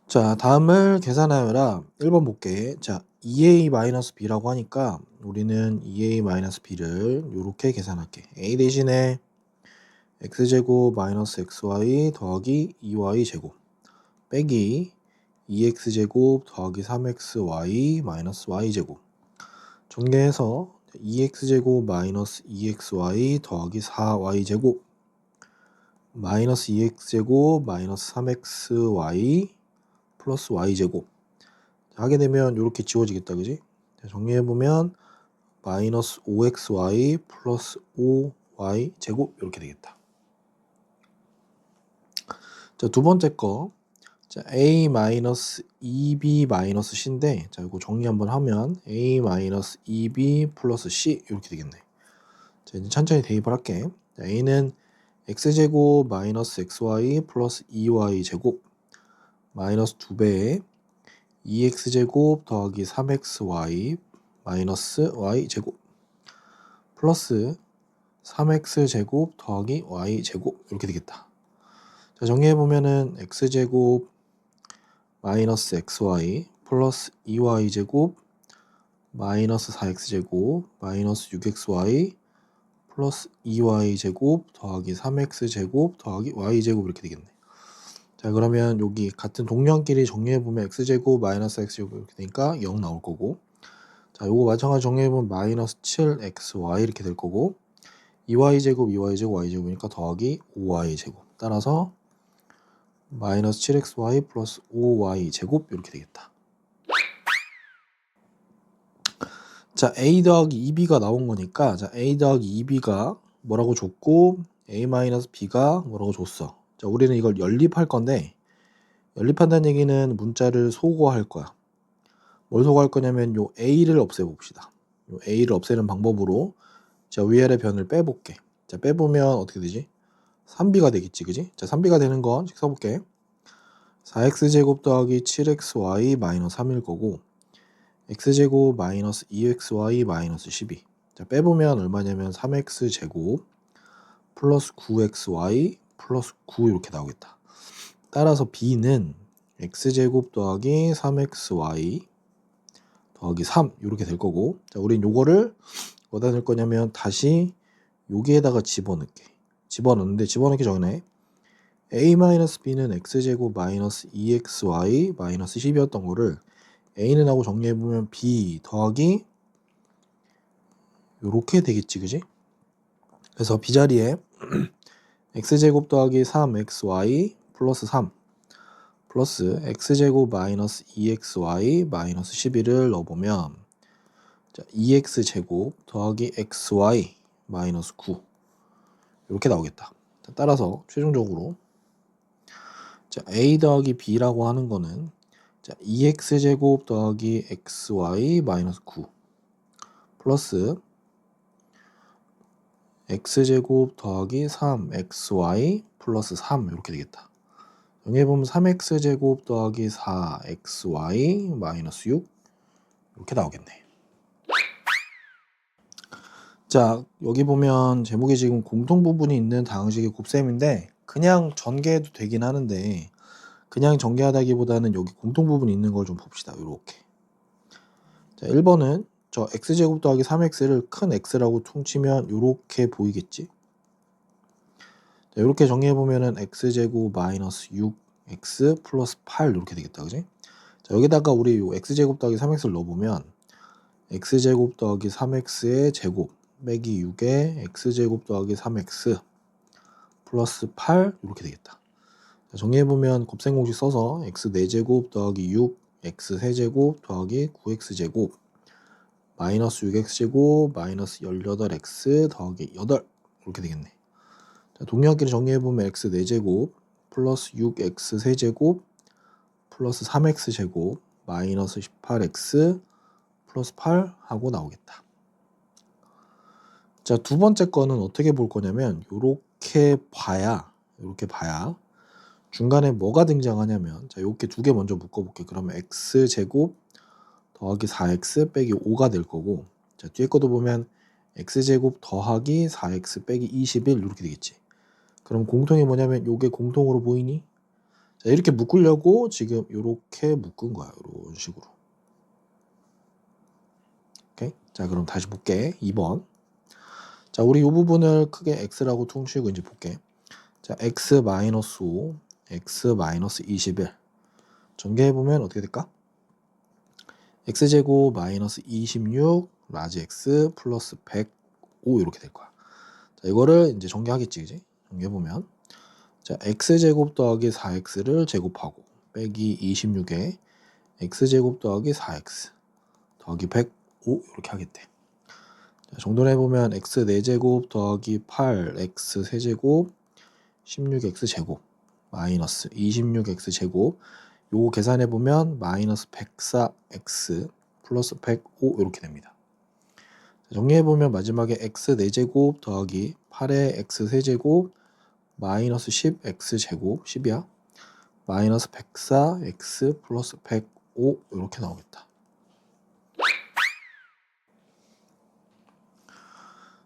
자, 다음을 계산하여라. 1번 볼게. 자, 2a-b라고 하니까 우리는 2a-b를 이렇게 계산할게. a 대신에 x제곱 마이너스 xy 더하기 2y 제곱 빼기 2x제곱 더하기 3xy 마이너스 y제곱 전개해서 2x제곱 마이너스 2xy 더하기 4y제곱 마이너스 2x제곱 마이너스 3xy 플러스 y제곱 하게 되면 이렇게 지워지겠다, 그지? 정리해보면 마이너스 5xy 플러스 5y 제곱 이렇게 되겠다. 자, 두 번째 거. 자, a 마이너스 2b 마이너스 c인데, 자, 이거 정리 한번 하면 a 마이너스 2b 플러스 c 이렇게 되겠네. 자, 이제 천천히 대입을 할게. 자, a는 x제곱 마이너스 xy 플러스 2y 제곱 마이너스 2배에 2x제곱 더하기 3xy 마이너스 y제곱 플러스 3x제곱 더하기 y제곱 이렇게 되겠다. 자, 정리해보면은 x제곱 마이너스 xy 플러스 2y제곱 마이너스 4x제곱 마이너스 6xy 플러스 2y제곱 더하기 3x제곱 더하기 y제곱 이렇게 되겠네. 자, 그러면 여기 같은 동량끼리 정리해보면 x제곱 마이너스 x제곱 이렇게 되니까 0 나올 거고, 자, 요거 마찬가지 정리해보면 마이너스 7xy 이렇게 될 거고, 2y제곱 y제곱이니까 더하기 5y제곱 따라서 마이너스 7xy 플러스 5y제곱 이렇게 되겠다. 자, a 더하기 2b가 나온 거니까, 자, a 더하기 2b가 뭐라고 줬고 a 마이너스 b가 뭐라고 줬어. 자, 우리는 이걸 연립할 건데, 연립한다는 얘기는 문자를 소거할 거야. 뭘 소거할 거냐면 요 a를 없애봅시다. 요 a를 없애는 방법으로 자, 위아래 변을 빼볼게. 자, 빼보면 어떻게 되지? 3b가 되겠지, 그지? 자, 3b가 되는 건 써볼게. 4x제곱 더하기 7xy 마이너스 3일 거고, x제곱 마이너스 2xy 마이너스 12. 자, 빼보면 얼마냐면 3x제곱 플러스 9xy 플러스 9 이렇게 나오겠다. 따라서 b는 x제곱 더하기 3xy 더하기 3 이렇게 될 거고, 자, 우린 요거를 어디다 넣을 거냐면 다시 여기에다가 집어넣는데 집어넣기 전에 a-b는 x제곱 마이너스 2xy 마이너스 10이었던 거를 a는 하고 정리해보면 b 더하기 요렇게 되겠지, 그지? 그래서 b 자리에 x제곱 더하기 3xy 플러스 3 플러스 x제곱 마이너스 2xy 마이너스 11을 넣어보면 자, 2x제곱 더하기 xy 마이너스 9 이렇게 나오겠다. 자, 따라서 최종적으로 자, a 더하기 b라고 하는 거는 자, 2x제곱 더하기 xy 마이너스 9 플러스 x제곱 더하기 3xy 플러스 3 이렇게 되겠다. 정리해보면 3x제곱 더하기 4xy 마이너스 6 이렇게 나오겠네. 자, 여기 보면 제목에 지금 공통부분이 있는 다항식의 곱셈인데 그냥 전개해도 되긴 하는데 그냥 전개하다기보다는 여기 공통부분이 있는 걸 좀 봅시다. 요렇게. 자, 1번은 저 x제곱 더하기 3x를 큰 x라고 퉁치면 요렇게 보이겠지? 자, 요렇게 정리해보면은 x제곱 마이너스 6x 플러스 8 이렇게 되겠다, 그지? 자, 여기다가 우리 요 x제곱 더하기 3x를 넣어보면 x제곱 더하기 3x의 제곱 빼기 6에 x제곱 더하기 3x 플러스 8 이렇게 되겠다. 자, 정리해보면 곱셈 공식 써서 x 4제곱 더하기 6 x 세제곱 더하기 9x제곱 마이너스 6x제곱 마이너스 18x 더하기 8 이렇게 되겠네. 자, 동량끼리 정리해보면 x 4제곱 플러스 6x 세제곱 플러스 3x제곱 마이너스 18x 플러스 8 하고 나오겠다. 자, 두 번째 거는 어떻게 볼 거냐면 이렇게 봐야 중간에 뭐가 등장하냐면 자, 이렇게 두 개 먼저 묶어볼게. 그러면 x제곱 더하기 4x 빼기 5가 될 거고, 자, 뒤에 것도 보면 x제곱 더하기 4x 빼기 21 이렇게 되겠지. 그럼 공통이 뭐냐면 요게 공통으로 보이니? 자, 이렇게 묶으려고 지금 요렇게 묶은 거야. 요런 식으로. 오케이? 자, 그럼 다시 볼게. 2번. 자, 우리 요 부분을 크게 x라고 퉁치고 이제 볼게. 자, x-5, x-21. 전개해보면 어떻게 될까? x제곱 마이너스 26 라지 x 플러스 105 이렇게 될 거야. 자, 이거를 이제 전개하겠지, 그지? 전개해보면 자, x제곱 더하기 4x를 제곱하고 빼기 26에 x제곱 더하기 4x 더하기 105 이렇게 하겠대. 자, 정돈해 보면 x 4제곱 더하기 8x 세제곱 16x 제곱 마이너스 26x 제곱 요거 계산해 보면 마이너스 104x 플러스 105 이렇게 됩니다. 자, 정리해 보면 마지막에 x 4제곱 더하기 8의 x 세제곱 마이너스 10x 제곱 10이야. 마이너스 104x 플러스 105 이렇게 나오겠다.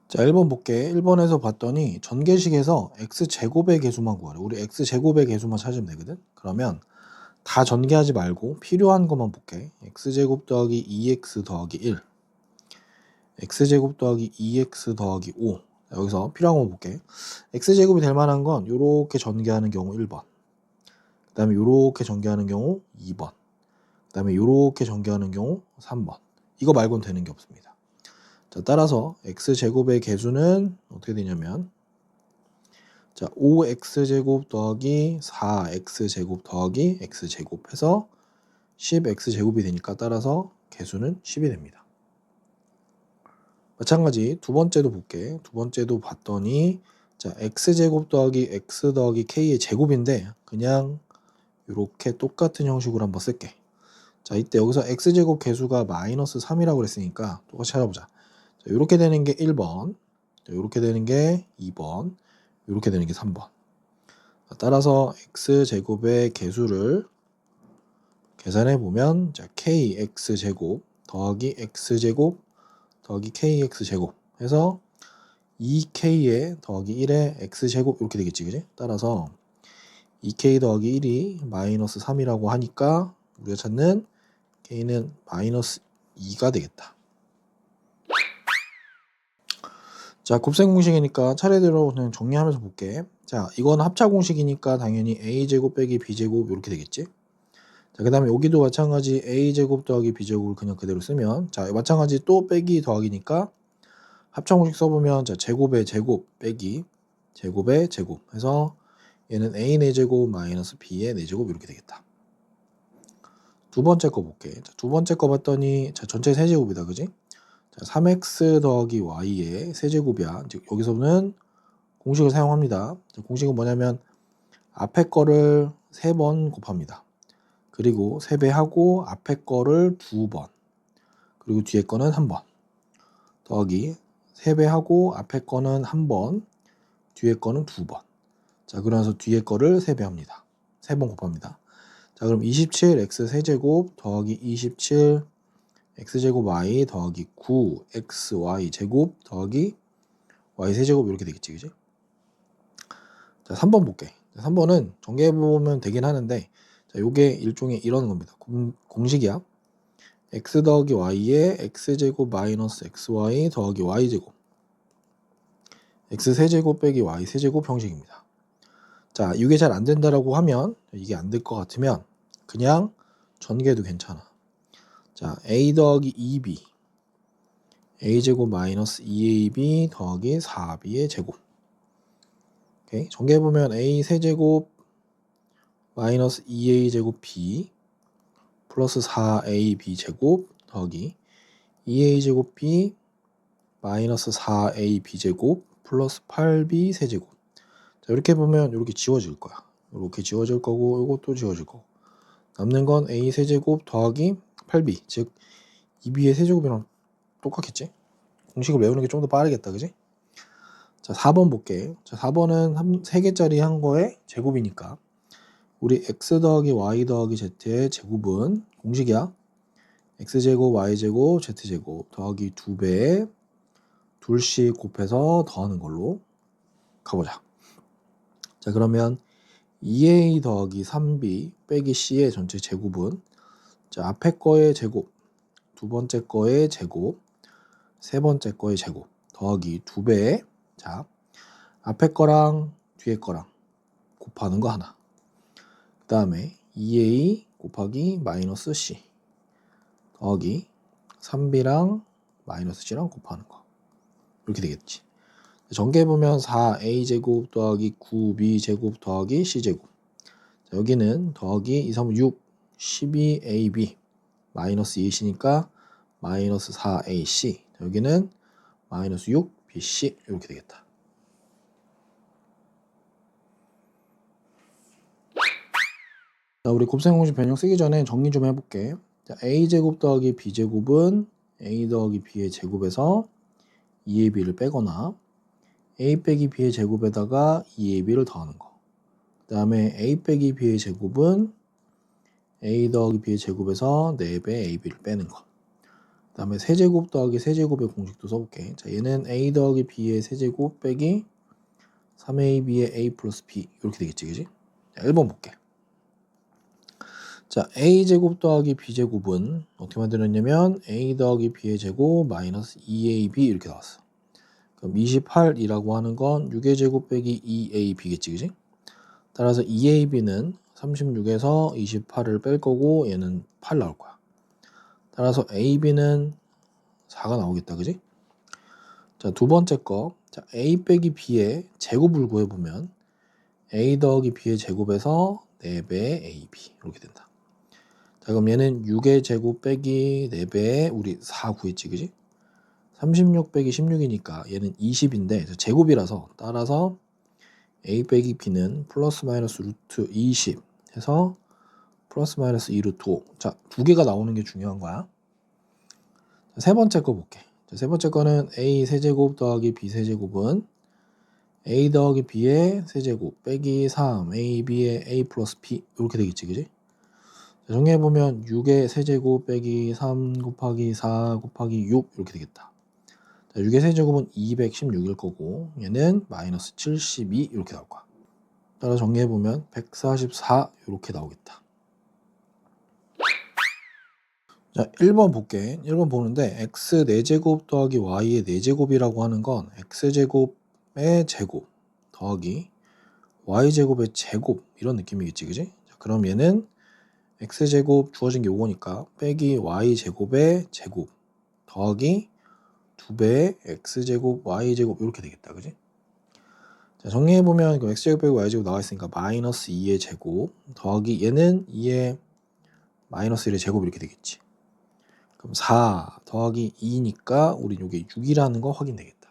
자, 1번 볼게. 1번에서 봤더니 전개식에서 x제곱의 개수만 구하래. 우리 x제곱의 개수만 찾으면 되거든. 그러면 다 전개하지 말고 필요한 것만 볼게. x제곱 더하기 2x 더하기 1 x제곱 더하기 2x 더하기 5 자, 여기서 필요한 것만 볼게. x제곱이 될 만한 건 이렇게 전개하는 경우 1번 그 다음에 이렇게 전개하는 경우 2번 그 다음에 이렇게 전개하는 경우 3번 이거 말고는 되는 게 없습니다. 자, 따라서 x제곱의 개수는 어떻게 되냐면 자, 5x제곱 더하기 4x제곱 더하기 x제곱 해서 10x제곱이 되니까 따라서 개수는 10이 됩니다. 마찬가지 두 번째도 볼게. 두 번째도 봤더니 자, x제곱 더하기 x 더하기 k의 제곱인데 그냥 이렇게 똑같은 형식으로 한번 쓸게. 자, 이때 여기서 x제곱 개수가 마이너스 3이라고 그랬으니까 똑같이 찾아보자. 자, 이렇게 되는 게 1번, 이렇게 되는 게 2번, 이렇게 되는 게 3번. 자, 따라서 x제곱의 개수를 계산해 보면 자, kx제곱 더하기 x제곱 더하기 kx제곱 해서 2k에 더하기 1에 x제곱 이렇게 되겠지, 그지? 따라서 2k 더하기 1이 마이너스 3이라고 하니까 우리가 찾는 k는 마이너스 2가 되겠다. 자, 곱셈 공식이니까 차례대로 그냥 정리하면서 볼게. 자, 이건 합차 공식이니까 당연히 a제곱 빼기 b제곱 이렇게 되겠지. 자, 그 다음에 여기도 마찬가지 a제곱 더하기 b제곱을 그냥 그대로 쓰면 자, 마찬가지 또 빼기 더하기니까 합차 공식 써보면 자, 제곱의 제곱 빼기 제곱의 제곱 해서 얘는 a 4제곱 마이너스 b의 4제곱 이렇게 되겠다. 두 번째 거 볼게. 자, 두 번째 거 봤더니 자, 전체 세제곱이다, 그지? 자, 3x 더하기 y의 세제곱이야. 즉 여기서는 공식을 사용합니다. 자, 공식은 뭐냐면 앞에 거를 3번 곱합니다. 그리고 3배하고 앞에 거를 2번 그리고 뒤에 거는 1번 더하기 3배하고 앞에 거는 1번 뒤에 거는 2번 자, 그러면서 뒤에 거를 3배합니다. 3번 곱합니다. 자, 그럼 27x 세제곱 더하기 27 x제곱 y 더하기 9 xy 제곱 더하기 y 세제곱 이렇게 되겠지, 그지? 자, 3번 볼게. 3번은 정리해보면 되긴 하는데 자, 요게 일종의 이런 겁니다. 공식이야. x 더하기 y에 x제곱 마이너스 xy 더하기 y제곱 x 세제곱 빼기 y 세제곱 형식입니다. 자, 이게 잘 안 된다라고 하면 이게 안 될 것 같으면 그냥 전개해도 괜찮아. 자, a 더하기 2b a제곱 마이너스 2ab 더하기 4b의 제곱 오케이. 전개해보면 a 세제곱 마이너스 2a제곱 b 플러스 4ab 제곱 더하기 2a제곱 b 마이너스 4ab 제곱 플러스 8b 세제곱 자, 이렇게 보면 이렇게 지워질 거야. 이렇게 지워질 거고 이것도 지워질 거고 남는 건 a 세제곱 더하기 8b 즉 2b의 세제곱이랑 똑같겠지? 공식을 외우는 게 좀 더 빠르겠다, 그지? 자, 4번 볼게. 자, 4번은 3개짜리 한 거에 제곱이니까 우리 x 더하기 y 더하기 z의 제곱은 공식이야. x제곱 y제곱 z제곱 더하기 2배에 둘씩 곱해서 더하는 걸로 가보자. 자, 그러면 2a 더하기 3b 빼기 c의 전체 제곱은, 자, 앞에 거의 제곱, 두 번째 거의 제곱, 세 번째 거의 제곱 더하기 2배. 자, 앞에 거랑 뒤에 거랑 곱하는 거 하나. 그 다음에 2a 곱하기 마이너스 c 더하기 3b랑 마이너스 c랑 곱하는 거. 이렇게 되겠지. 전개해보면 4a제곱 더하기 9b제곱 더하기 c제곱. 자, 여기는 더하기 2, 3, 6, 12ab 마이너스 2c니까 마이너스 4ac. 여기는 마이너스 6bc 이렇게 되겠다. 자, 우리 곱셈 공식 변형 쓰기 전에 정리 좀 해볼게. 자, a제곱 더하기 b제곱은 a 더하기 b의 제곱에서 2ab를 빼거나 a 빼기 b의 제곱에다가 2ab를 더하는 거. 그 다음에 a 빼기 b의 제곱은 a 더하기 b의 제곱에서 4배 ab를 빼는 거. 그 다음에 세제곱 더하기 세제곱의 공식도 써볼게. 자, 얘는 a 더하기 b의 세제곱 빼기 3ab의 a 플러스 b 이렇게 되겠지, 그지? 자, 1번 볼게. 자, a제곱 더하기 b제곱은 어떻게 만들었냐면 a 더하기 b의 제곱 마이너스 2ab 이렇게 나왔어. 그럼 28이라고 하는 건 6의 제곱 빼기 2ab겠지, 그지? 따라서 2ab는 36에서 28을 뺄 거고 얘는 8 나올 거야. 따라서 ab는 4가 나오겠다, 그지? 자, 두 번째 거. 자, a 빼기 b의 제곱을 구해보면 a 더하기 b의 제곱에서 4배 ab 이렇게 된다. 자, 그럼 얘는 6의 제곱 빼기 4배에 우리 4 구했지, 그지? 36 빼기 16이니까 얘는 20인데 제곱이라서 따라서 a 빼기 b는 플러스 마이너스 루트 20 해서 플러스 마이너스 2 루트 5. 자, 두 개가 나오는 게 중요한 거야. 자, 세 번째 거 볼게. 자, 세 번째 거는 a 세제곱 더하기 b 세제곱은 a 더하기 b의 세제곱 빼기 3 ab의 a 플러스 b 이렇게 되겠지, 그지? 정리해보면 6의 세제곱 빼기 3 곱하기 4 곱하기 6 이렇게 되겠다. 자, 6의 세제곱은 216일 거고 얘는 마이너스 72 이렇게 나올 거야. 따라 정리해보면 144 이렇게 나오겠다. 자, 1번 볼게. 1번 보는데 x 4제곱 더하기 y의 4제곱이라고 하는 건 x제곱의 제곱 더하기 y제곱의 제곱 이런 느낌이겠지, 그지? 자, 그럼 얘는 x제곱 주어진 게 요거니까 빼기 y제곱의 제곱 더하기 2배의 x제곱 y제곱 이렇게 되겠다, 그지? 자, 정리해보면 그 x제곱 빼기 y제곱 나와 있으니까 마이너스 2의 제곱 더하기 얘는 2의 마이너스 1의 제곱 이렇게 되겠지. 그럼 4 더하기 2니까 우리 요게 6이라는 거 확인되겠다.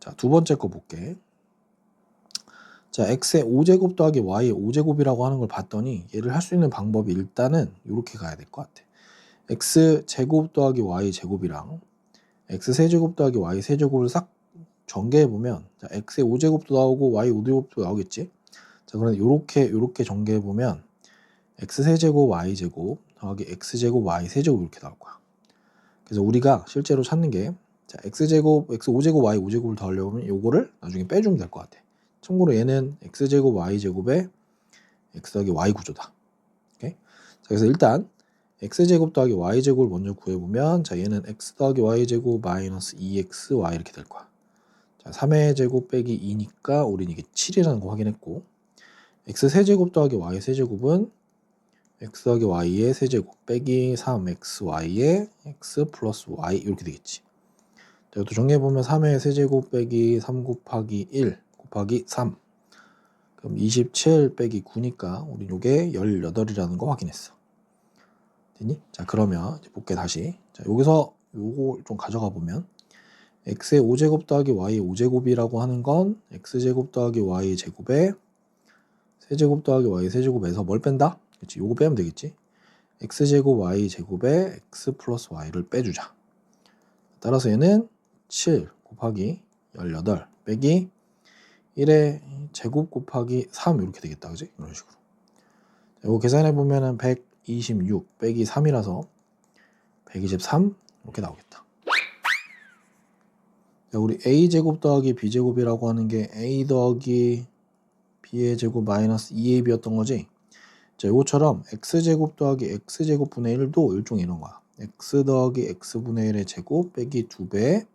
자, 두 번째 거 볼게. 자, x의 5제곱 더하기 y의 5제곱이라고 하는 걸 봤더니 얘를 할 수 있는 방법이 일단은 이렇게 가야 될 것 같아. x제곱 더하기 y제곱이랑 x세제곱 더하기 y세제곱을 싹 전개해보면 자, x의 5제곱도 나오고 y 5제곱도 나오겠지. 자, 그런데 요렇게 전개해보면 x세제곱 y제곱 더하기 x제곱 y세제곱 이렇게 나올 거야. 그래서 우리가 실제로 찾는 게 자, x제곱, x5제곱 y 5제곱을 더하려면 요거를 나중에 빼주면 될 것 같아. 참고로 얘는 x제곱 y제곱에 x 더하기 y 구조다. 오케이? 자, 그래서 일단 x제곱 더하기 y제곱을 먼저 구해보면 자, 얘는 x 더하기 y제곱 마이너스 2xy 이렇게 될 거야. 자, 3의 제곱 빼기 2니까 우린 이게 7이라는 거 확인했고 x세제곱 더하기 y세제곱은 x 더하기 y의 세제곱 빼기 3xy의 x 플러스 y 이렇게 되겠지. 자, 이것도 정리해보면 3의 세제곱 빼기 3 곱하기 1 곱하기 3 그럼 27 빼기 9니까 우린 요게 18이라는 거 확인했어. 됐니? 자, 그러면 이제 볼게 다시. 자, 여기서 요거 좀 가져가 보면 x의 5제곱 더하기 y의 5제곱이라고 하는 건 x제곱 더하기 y의 제곱에 세제곱 더하기 y의 세제곱에서 뭘 뺀다? 그렇지, 요거 빼면 되겠지. x제곱 y제곱에 x 플러스 y를 빼주자. 따라서 얘는 7 곱하기 18 빼기 1의 제곱 곱하기 3 이렇게 되겠다, 그지? 이런 식으로. 이거 계산해 보면은 126 빼기 3이라서 123 이렇게 나오겠다. 자, 우리 a제곱 더하기 b제곱이라고 하는 게 a 더하기 b의 제곱 마이너스 2ab였던 거지. 자, 이것처럼 x제곱 더하기 x제곱분의 1도 일종의 이런 거야. x 더하기 x분의 1의 제곱 빼기 2배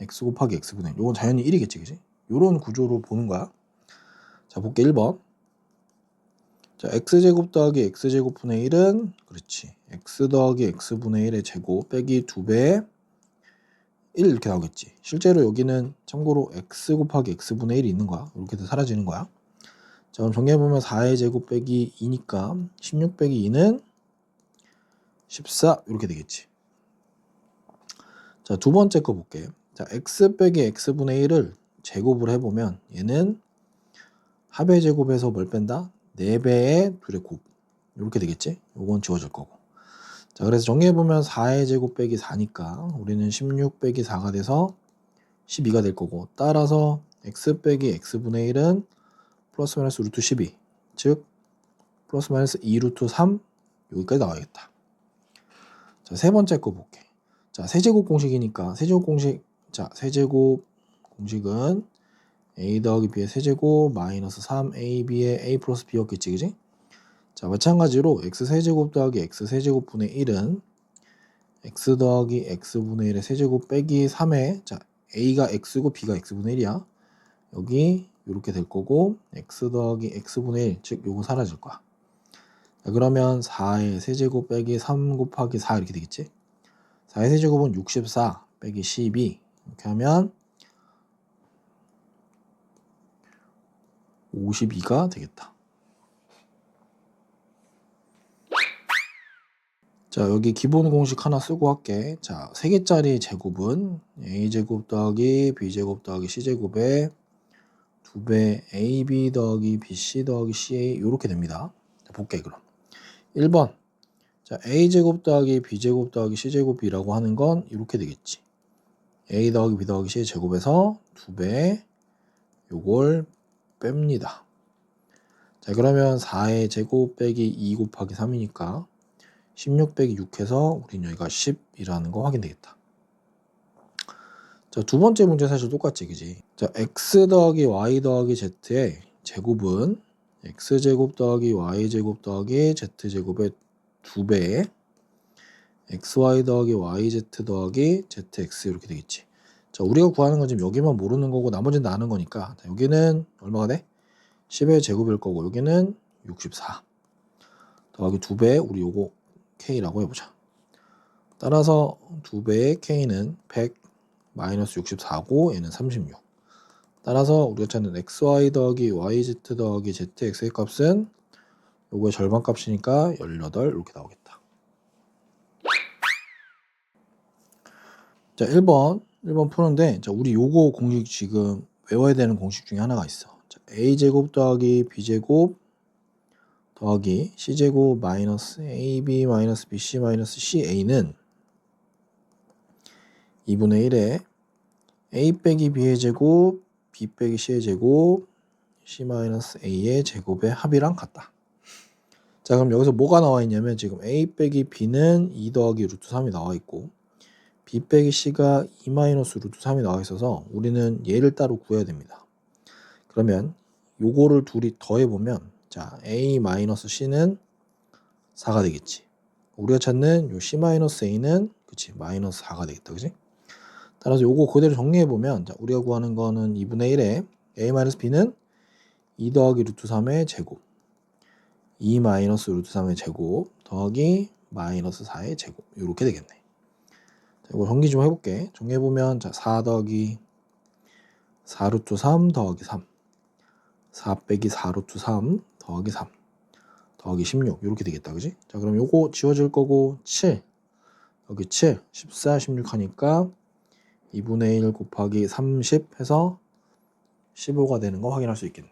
x 곱하기 x분의 1. 이건 당연히 1이겠지, 그지? 요런 구조로 보는 거야. 자, 볼게 1번. 자, x제곱 더하기 x제곱분의 1은 그렇지. x 더하기 x분의 1의 제곱 빼기 2배 1 이렇게 나오겠지. 실제로 여기는 참고로 x 곱하기 x분의 1이 있는 거야. 이렇게 해서 사라지는 거야. 자, 그럼 정리해보면 4의 제곱 빼기 2니까 16 빼기 2는 14 이렇게 되겠지. 자, 두 번째 거 볼게. 자, x 빼기 x분의 1을 제곱을 해보면 얘는 합의 제곱에서 뭘 뺀다? 4배의 둘의 곱 이렇게 되겠지. 요건 지워질 거고. 자, 그래서 정리해보면 4의 제곱 빼기 4니까 우리는 16 빼기 4가 돼서 12가 될 거고, 따라서 x 빼기 x분의 1은 플러스 마이너스 루트 12, 즉 플러스 마이너스 2 루트 3 여기까지 나와야겠다. 자, 세 번째 거 볼게. 자, 세제곱 공식이니까 세제곱 공식, 자, 세제곱 공식은 a 더하기 b의 세제곱 마이너스 3ab의 a 플러스 b였겠지, 그지? 자, 마찬가지로 x 세제곱 더하기 x 세제곱분의 1은 x 더하기 x분의 1의 세제곱 빼기 3의, 자, a가 x고 b가 x분의 1이야. 여기 이렇게 될 거고, x 더하기 x분의 1, 즉 요거 사라질 거야. 자, 그러면 4의 세제곱 빼기 3 곱하기 4 이렇게 되겠지. 4의 세제곱은 64 빼기 12 이렇게 하면 52가 되겠다. 자, 여기 기본 공식 하나 쓰고 할게. 자, 3개짜리 제곱은 a제곱 더하기 b제곱 더하기 c제곱의 2배 ab 더하기 bc 더하기 ca 이렇게 됩니다. 자, 볼게 그럼. 1번. 자, a제곱 더하기 b제곱 더하기 c제곱이라고 하는 건 이렇게 되겠지. a 더하기 b 더하기 c의 제곱에서 2배 요걸 뺍니다. 자, 그러면 4의 제곱 빼기 2 곱하기 3이니까 16 빼기 6 해서 우린 여기가 10이라는 거 확인되겠다. 자, 두 번째 문제 사실 똑같지, 그지? 자, x 더하기 y 더하기 z의 제곱은 x제곱 더하기 y제곱 더하기 z제곱의 2배 xy 더하기 yz 더하기 zx 이렇게 되겠지. 자, 우리가 구하는 건 지금 여기만 모르는 거고 나머지는 아는 거니까, 자, 여기는 얼마가 돼? 10의 제곱일 거고 여기는 64 더하기 2배, 우리 요거 k라고 해보자. 따라서 2배의 k는 100 마이너스 64고 얘는 36. 따라서 우리가 찾는 xy 더하기 yz 더하기 zx의 값은 요거의 절반 값이니까 18 이렇게 나오겠다. 자, 1번 푸는데, 자, 우리 요거 공식 지금 외워야 되는 공식 중에 하나가 있어. 자, a제곱 더하기 b제곱 더하기 c제곱 마이너스 ab 마이너스 bc 마이너스 ca는 2분의 1에 a 빼기 b의 제곱 b 빼기 c의 제곱 c 마이너스 a의 제곱의 합이랑 같다. 자, 그럼 여기서 뭐가 나와 있냐면 지금 a 빼기 b는 2 더하기 루트 3이 나와 있고 b 빼기 c가 2 마이너스 루트 3이 나와 있어서 우리는 얘를 따로 구해야 됩니다. 그러면 요거를 둘이 더해보면, 자, a 마이너스 c는 4가 되겠지. 우리가 찾는 요 c 마이너스 a는 그치 마이너스 4가 되겠다, 그치? 따라서 요거 그대로 정리해보면, 자, 우리가 구하는 거는 2분의 1에 a 마이너스 b는 2 더하기 루트 3의 제곱 2 마이너스 루트 3의 제곱 더하기 마이너스 4의 제곱 이렇게 되겠네. 자, 이거 정리 좀 해볼게. 정리해보면, 자, 4 더하기 4 루트 3 더하기 3 4 빼기 4 루트 3 더하기 3 더하기 16 이렇게 되겠다, 그지? 자, 그럼 요거 지워질 거고 7 여기 7 14 16 하니까 2분의 1 곱하기 30 해서 15가 되는 거 확인할 수 있겠네.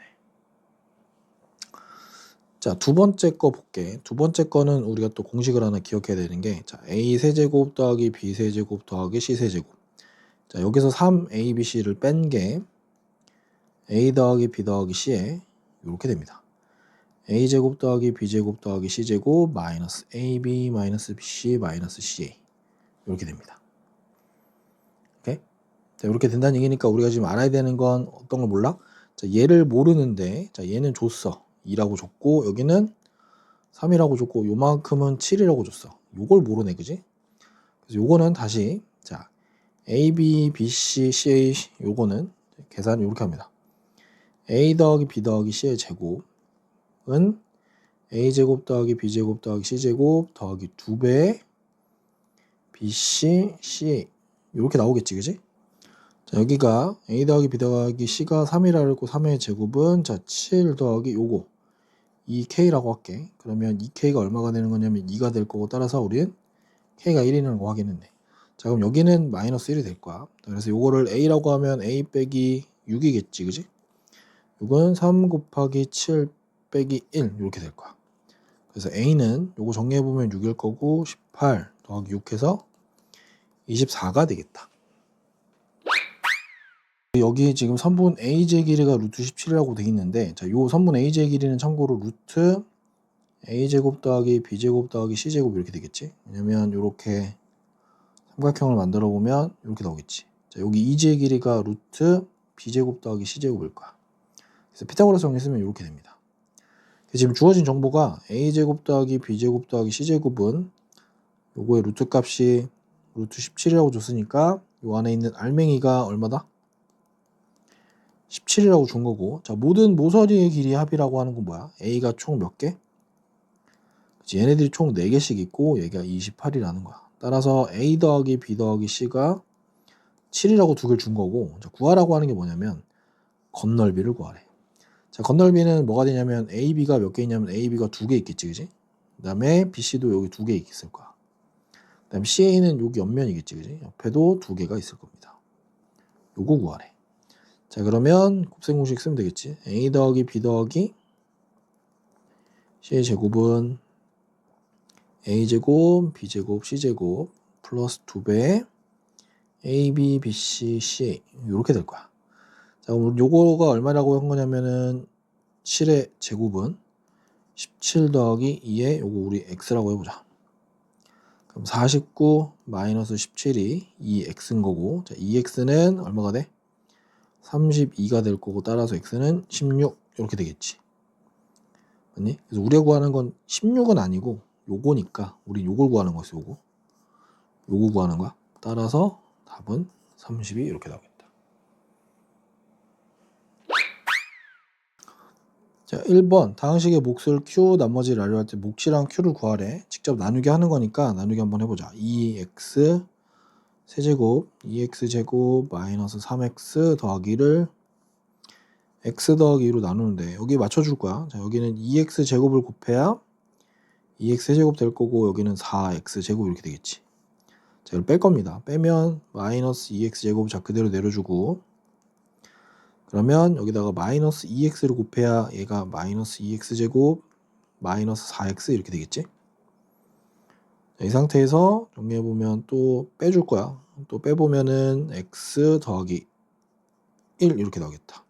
자, 두 번째 거 볼게. 두 번째 거는 우리가 또 공식을 하나 기억해야 되는 게, 자, a 세제곱 더하기 b 세제곱 더하기 c 세제곱. 자, 여기서 3a, b, c를 뺀 게 a 더하기 b 더하기 c에 이렇게 됩니다. a제곱 더하기 b제곱 더하기 c제곱 마이너스 ab 마이너스 bc 마이너스 ca 이렇게 됩니다. 오케이? 자, 이렇게 된다는 얘기니까 우리가 지금 알아야 되는 건 어떤 걸 몰라? 자, 얘를 모르는데, 자, 얘는 줬어. 2라고 줬고, 여기는 3이라고 줬고, 요만큼은 7이라고 줬어. 요걸 모르네, 그지? 그래서 요거는 다시, 자, A, B, B, C, C, 요거는 계산을 이렇게 합니다. A 더하기 B 더하기 C의 제곱은 A제곱 더하기 B제곱 더하기 C제곱 더하기 2배 BC, C 이렇게 나오겠지, 그지? 자, 여기가 A 더하기 B 더하기 C가 3이라 그랬고 3의 제곱은 자, 7 더하기 요거 2K라고 할게. 그러면 2K가 얼마가 되는 거냐면 2가 될 거고, 따라서 우리는 K가 1이라는 거 확인했네. 자, 그럼 여기는 마이너스 1이 될 거야. 그래서 요거를 A라고 하면 A 빼기 6이겠지, 그지? 요건 3 곱하기 7 빼기 1 이렇게 될 거야. 그래서 A는 요거 정리해보면 6일 거고 18 더하기 6 해서 24가 되겠다. 여기 지금 선분 AJ 길이가 루트 17이라고 돼 있는데, 자, 요 선분 AJ 길이는 참고로 루트 A제곱 더하기 B제곱 더하기 C제곱 이렇게 되겠지. 왜냐면 요렇게 삼각형을 만들어 보면 이렇게 나오겠지. 자, 여기 EJ 길이가 루트 B제곱 더하기 C제곱일 거야. 그래서 피타고라스 정리 쓰면 이렇게 됩니다. 지금 주어진 정보가 A제곱 더하기 B제곱 더하기 C제곱은 요거의 루트 값이 루트 17이라고 줬으니까 요 안에 있는 알맹이가 얼마다? 17이라고 준 거고, 자, 모든 모서리의 길이 합이라고 하는 건 뭐야? A가 총 몇 개? 그치, 얘네들이 총 4개씩 있고 얘가 28이라는 거야. 따라서 A 더하기 B 더하기 C가 7이라고 두 개를 준 거고, 자, 구하라고 하는 게 뭐냐면 건널비를 구하래. 자, 건널비는 뭐가 되냐면 AB가 몇 개 있냐면 AB가 2개 있겠지, 그지? 그 다음에 BC도 여기 2개 있을 거야. 그 다음에 CA는 여기 옆면이겠지, 그지? 옆에도 2개가 있을 겁니다. 요거 구하래. 자, 그러면 곱셈 공식 쓰면 되겠지. A 더하기 B 더하기 C의 제곱은 A제곱, B제곱, C제곱 플러스 2배 A, B, B, C, C 이렇게 될 거야. 자, 그럼 요거가 얼마라고 한 거냐면은 7의 제곱은 17 더하기 2에 요거 우리 X라고 해보자. 그럼 49 마이너스 17이 2X인 거고, 자, 2X는 얼마가 돼? 32가 될 거고, 따라서 X는 16 이렇게 되겠지. 맞니? 그래서 우리가 구하는 건 16은 아니고 요거니까 우리 요걸 구하는 거였어. 요거 구하는 거야. 따라서 답은 32 이렇게 나오겠다. 자, 1번 다항식의 몫을 Q 나머지를 알려 할 때 몫이랑 Q를 구하래. 직접 나누기 하는 거니까 나누기 한번 해보자. 2x 세제곱 2x 제곱 마이너스 3x 더하기를 x 더하기 2로 나누는데 여기 맞춰줄 거야. 자, 여기는 2x 제곱을 곱해야 2x 세제곱 될 거고, 여기는 4x 제곱 이렇게 되겠지. 자, 이걸 뺄 겁니다. 빼면 마이너스 2x 제곱, 자, 그대로 내려주고, 그러면 여기다가 마이너스 2x를 곱해야 얘가 마이너스 2x 제곱 마이너스 4x 이렇게 되겠지. 자, 이 상태에서 정리해보면 또 빼줄 거야. 또 빼보면은 x 더하기 1 이렇게 나오겠다.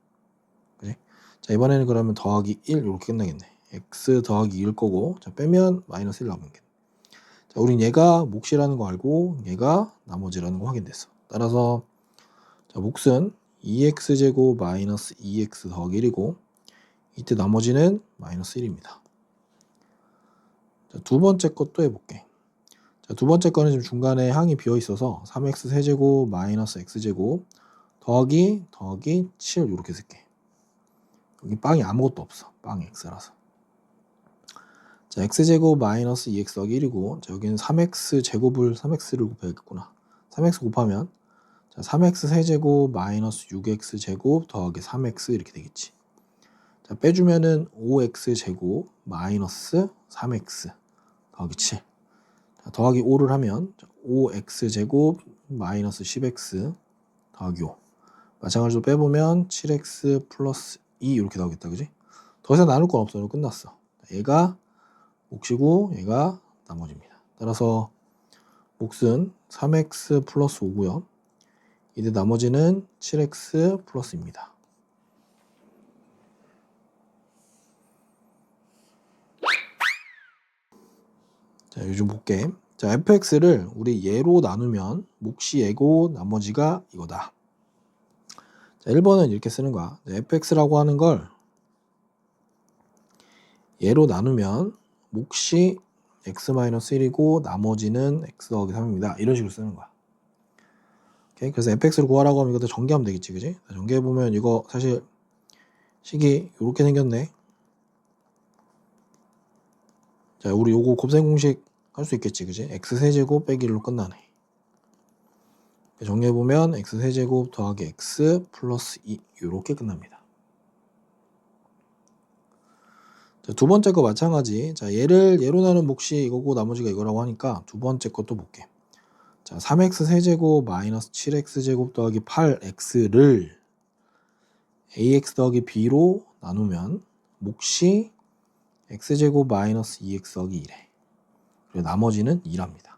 그래? 자, 이번에는 그러면 더하기 1 이렇게 끝나겠네. x 더하기 2일 거고, 자, 빼면 마이너스 1 나오겠네. 자, 우린 얘가 몫이라는 거 알고 얘가 나머지라는 거 확인됐어. 따라서 자, 몫은 2x제곱 마이너스 2x 더하기 1이고, 이때 나머지는 마이너스 1입니다. 자, 두 번째 것도 해볼게. 자, 두 번째 거는 지금 중간에 항이 비어 있어서 3x 세제곱 마이너스 x제곱 더하기 7 이렇게 쓸게. 여기 빵이 아무것도 없어. 빵이 x라서. 자, x제곱 마이너스 2x 더하기 1이고, 자, 여기는 3x를 곱해야겠구나. 3x 곱하면 자, 3x 세제곱 마이너스 6x 제곱 더하기 3x 이렇게 되겠지. 자, 빼주면은 5x 제곱 마이너스 3x 더하기 7. 자, 더하기 5를 하면 5x 제곱 마이너스 10x 더하기 5. 마찬가지로 빼보면 7x 플러스 2 이렇게 나오겠다, 그지? 더 이상 나눌 건 없어. 끝났어. 얘가 몫이고 얘가 나머지입니다. 따라서 몫은 3x 플러스 5고요. 이제 나머지는 7x 플러스입니다. 자, 요즘 볼게. 자, fx를 우리 얘로 나누면 몫이 얘고 나머지가 이거다. 자, 1번은 이렇게 쓰는 거야. fx라고 하는 걸 얘로 나누면 몫이 x-1이고 나머지는 x 더하기 3입니다. 이런 식으로 쓰는 거야. 오케이? 그래서 fx를 구하라고 하면 이것도 전개하면 되겠지, 그지? 전개해보면 이거 사실 식이 이렇게 생겼네. 자, 우리 요거 곱셈 공식 할 수 있겠지, 그지? x세제곱 빼기 1로 끝나네. 정리해보면 x세제곱 더하기 x 플러스 2 이렇게 끝납니다. 자, 두 번째 거 마찬가지. 자, 얘로 나눈 몫이 이거고 나머지가 이거라고 하니까 두 번째 것도 볼게. 자, 3x 세제곱 마이너스 7x 제곱 더하기 8x를 ax 더하기 b로 나누면 몫이 x제곱 마이너스 2x 더하기 1에 그리고 나머지는 2랍니다.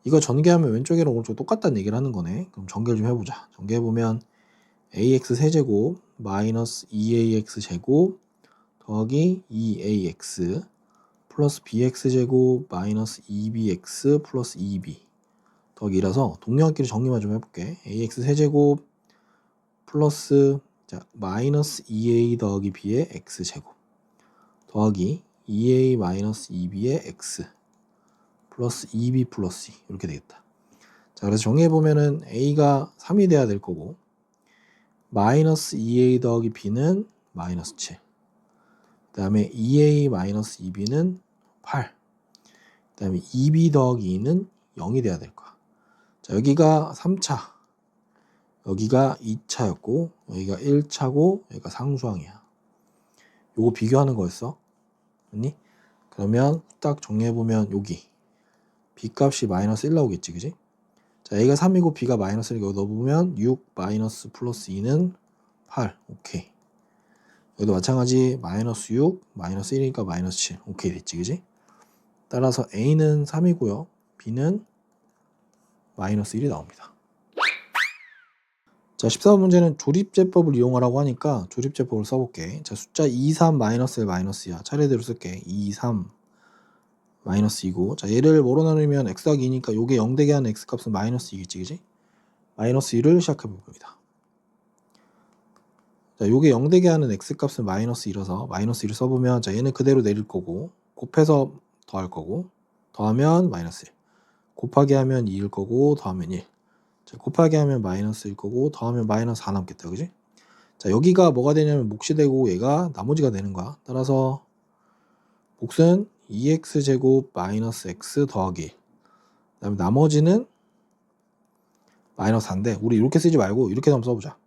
이거 전개하면 왼쪽이랑 오른쪽 똑같다는 얘기를 하는 거네. 그럼 전개를 좀 해보자. 전개해보면 ax 세제곱 마이너스 2ax 제곱 더하기 2ax 플러스 bx 제곱 마이너스 2bx 플러스 2b 더하기 2라서 동량끼리 정리만 좀 해볼게. ax 세제곱 플러스 마이너스 2a 더하기 b의 x 제곱 더하기 2a 마이너스 2b의 x 플러스 2b 플러스 2 이렇게 되겠다. 자, 그래서 정리해보면은 a가 3이 돼야 될 거고 마이너스 2a 더하기 b는 마이너스 7 그 다음에 2a 마이너스 2b는 8 그 다음에 2b 더하기 2는 0이 돼야 될 거야. 자, 여기가 3차 여기가 2차였고 여기가 1차고 여기가 상수항이야. 요거 비교하는 거였어. 아니? 그러면 딱 정리해보면 여기 b값이 마이너스 1 나오겠지, 그지? 자, a가 3이고 b가 마이너스 1 여기 넣어보면 6 마이너스 플러스 2는 8 오케이. 여기도 마찬가지 마이너스 6 마이너스 1이니까 마이너스 7 오케이 됐지, 그지? 따라서 a는 3이고요 b는 마이너스 1이 나옵니다. 자, 14번 문제는 조립제법을 이용하라고 하니까 조립제법을 써볼게. 자, 숫자 2, 3, 마이너스 1, 마이너스 2야. 차례대로 쓸게. 2, 3, 마이너스 2고 자, 얘를 뭐로 나누면 x 더하기 2니까 요게 0 되게 하는 x 값은 마이너스 2겠지, 그지? 마이너스 2를 시작해볼 겁니다. 자, 요게 0 되게 하는 x 값은 마이너스 2라서 마이너스 2를 써보면 자, 얘는 그대로 내릴 거고 곱해서 더할 거고 더하면 마이너스 1 곱하기 하면 2일 거고 더하면 1 자, 곱하기 하면 마이너스 1 거고 더하면 마이너스 4 남겠다, 그지? 자, 여기가 뭐가 되냐면 몫이 되고 얘가 나머지가 되는 거야. 따라서 몫은 2x제곱 마이너스 x 더하기 1 그 다음에 나머지는 마이너스 4인데 우리 이렇게 쓰지 말고 이렇게 한번 써보자.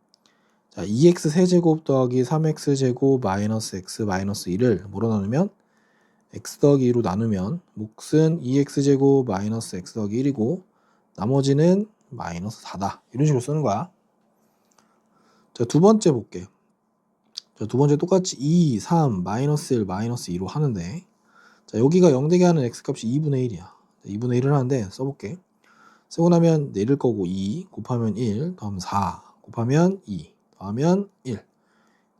자, 2x 세제곱 더하기 3x 제곱 마이너스 x 마이너스 1을 뭐로 나누면 x 더하기 2로 나누면 몫은 2x 제곱 마이너스 x 더하기 1이고 나머지는 마이너스 4다. 이런 식으로 쓰는 거야. 자, 두 번째 볼게. 자, 두 번째 똑같이 2, 3, 마이너스 1, 마이너스 2로 하는데 자, 여기가 0 되게 하는 x값이 2분의 1이야. 2분의 1을 하는데 써볼게. 쓰고 나면 내릴 거고 2 곱하면 1 더하면 4 곱하면 2 더하면 1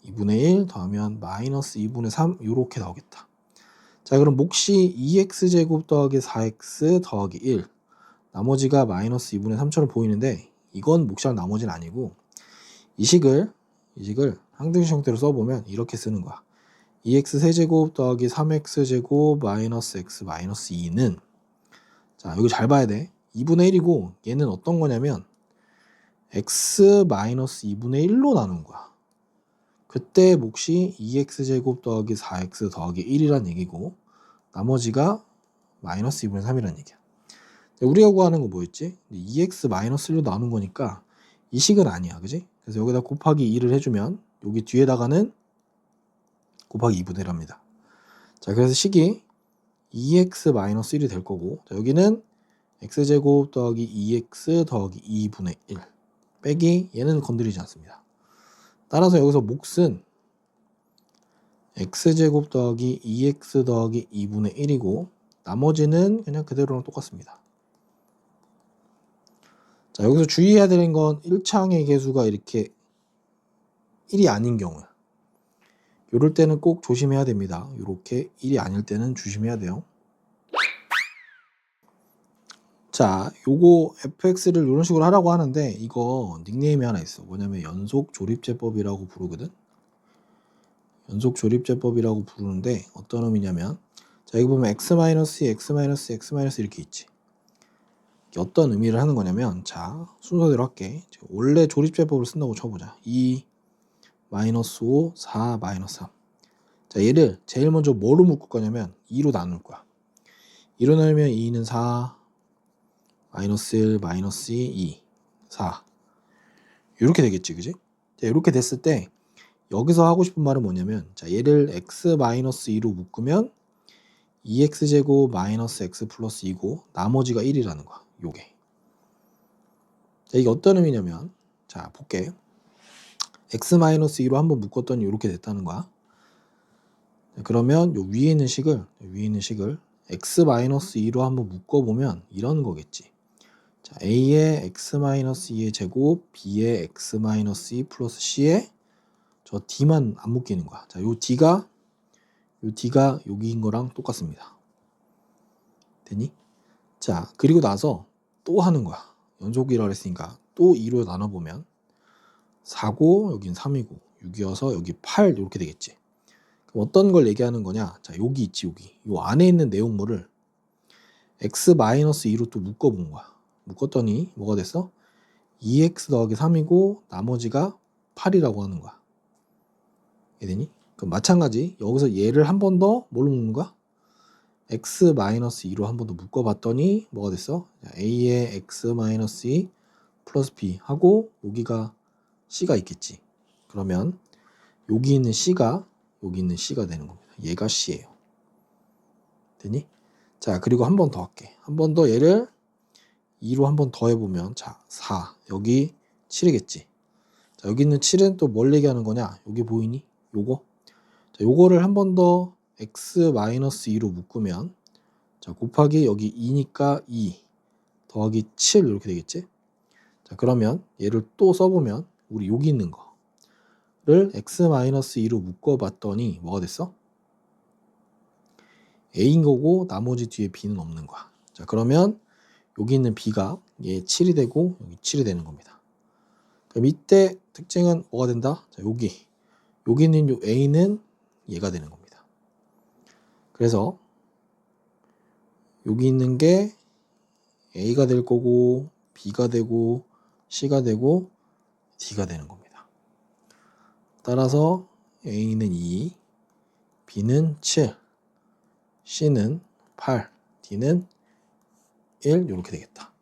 2분의 1 더하면 마이너스 2분의 3 이렇게 나오겠다. 자, 그럼 몫이 2x제곱 더하기 4x 더하기 1 나머지가 마이너스 2분의 3처럼 보이는데 이건 몫이랑 나머지는 아니고 이 식을 항등식 형태로 써보면 이렇게 쓰는 거야. 2x 세제곱 더하기 3x 제곱 마이너스 x 마이너스 2는 자, 여기 잘 봐야 돼. 2분의 1이고 얘는 어떤 거냐면 x 마이너스 2분의 1로 나눈 거야. 그때 몫이 2x제곱 더하기 4x 더하기 1이란 얘기고 나머지가 마이너스 2분의 3이란 얘기야. 우리가 구하는 거 뭐였지? 2x 마이너스 1로 나눈 거니까 이 식은 아니야, 그지? 그래서 여기다 곱하기 2를 해주면 여기 뒤에다가는 곱하기 2분의 1합니다. 자, 그래서 식이 2x 마이너스 1이 될 거고 자, 여기는 x제곱 더하기 2x 더하기 2분의 1 빼기 얘는 건드리지 않습니다. 따라서 여기서 몫은 x제곱 더하기 2x 더하기 2분의 1이고 나머지는 그냥 그대로랑 똑같습니다. 자, 여기서 주의해야 되는 건 1차항의 개수가 이렇게 1이 아닌 경우 이럴 때는 꼭 조심해야 됩니다. 이렇게 1이 아닐 때는 조심해야 돼요. 자, 요거 fx를 이런 식으로 하라고 하는데 이거 닉네임이 하나 있어. 뭐냐면 연속 조립제법이라고 부르거든. 연속 조립제법이라고 부르는데 어떤 의미냐면, 자, 여기 보면 x-2, x-x- 이렇게 있지. 이게 어떤 의미를 하는 거냐면, 자, 순서대로 할게. 원래 조립제법을 쓴다고 쳐보자. 2, -5, 4, -3. 자, 얘를 제일 먼저 뭐로 묶을 거냐면 2로 나눌 거야. 2로 나누면 2는 4, -1, -2, 2, 4. 이렇게 되겠지, 그지? 자, 이렇게 됐을 때 여기서 하고 싶은 말은 뭐냐면, 자, 얘를 x-2로 묶으면 2x제곱 x 플러스 2고 나머지가 1이라는 거야. 요게. 자, 이게 어떤 의미냐면, 자, 볼게. x-2로 한번 묶었더니 이렇게 됐다는 거야. 자, 그러면 요 위에 있는 식을 x-2로 한번 묶어보면 이런 거겠지. 자, a의 x-2의 제곱, b의 x-2 플러스 c의 저 d만 안 묶이는 거야. 자, 요 d가 여기인 거랑 똑같습니다. 되니? 자, 그리고 나서 또 하는 거야. 연속이라 그랬으니까 또 2로 나눠보면 4고 여긴 3이고 6이어서 여기 8 이렇게 되겠지. 그럼 어떤 걸 얘기하는 거냐? 자, 여기 있지, 여기. 요 안에 있는 내용물을 x-2로 또 묶어본 거야. 묶었더니 뭐가 됐어? 2x 더하기 3이고 나머지가 8이라고 하는 거야. 이해되니? 그럼 마찬가지 여기서 얘를 한 번 더 뭘로 묶는 거야? x-2로 한 번 더 묶어봤더니 뭐가 됐어? a의 x-2 플러스 b 하고 여기가 c가 있겠지. 그러면 여기 있는 c가 되는 겁니다. 얘가 c예요. 되니? 자, 그리고 한 번 더 할게. 한 번 더 얘를 2로 한 번 더 해보면, 자, 4 여기 7이겠지. 자, 여기 있는 7은 또 뭘 얘기하는 거냐? 여기 보이니? 요거. 자, 요거를 한 번 더 x-2로 묶으면, 자, 곱하기 여기 2니까 2 더하기 7 이렇게 되겠지. 자, 그러면 얘를 또 써보면 우리 여기 있는 거를 x-2로 묶어봤더니 뭐가 됐어? a인 거고 나머지 뒤에 b는 없는 거야. 자, 그러면 여기 있는 b가 얘 7이 되고 여기 7이 되는 겁니다. 그럼 이때 특징은 뭐가 된다? 자, 여기 있는 요 a는 얘가 되는 겁니다. 그래서 여기 있는 게 a가 될 거고 b가 되고 c가 되고 d가 되는 겁니다. 따라서 a는 2, b는 7, c는 8, d는 1 이렇게 되겠다.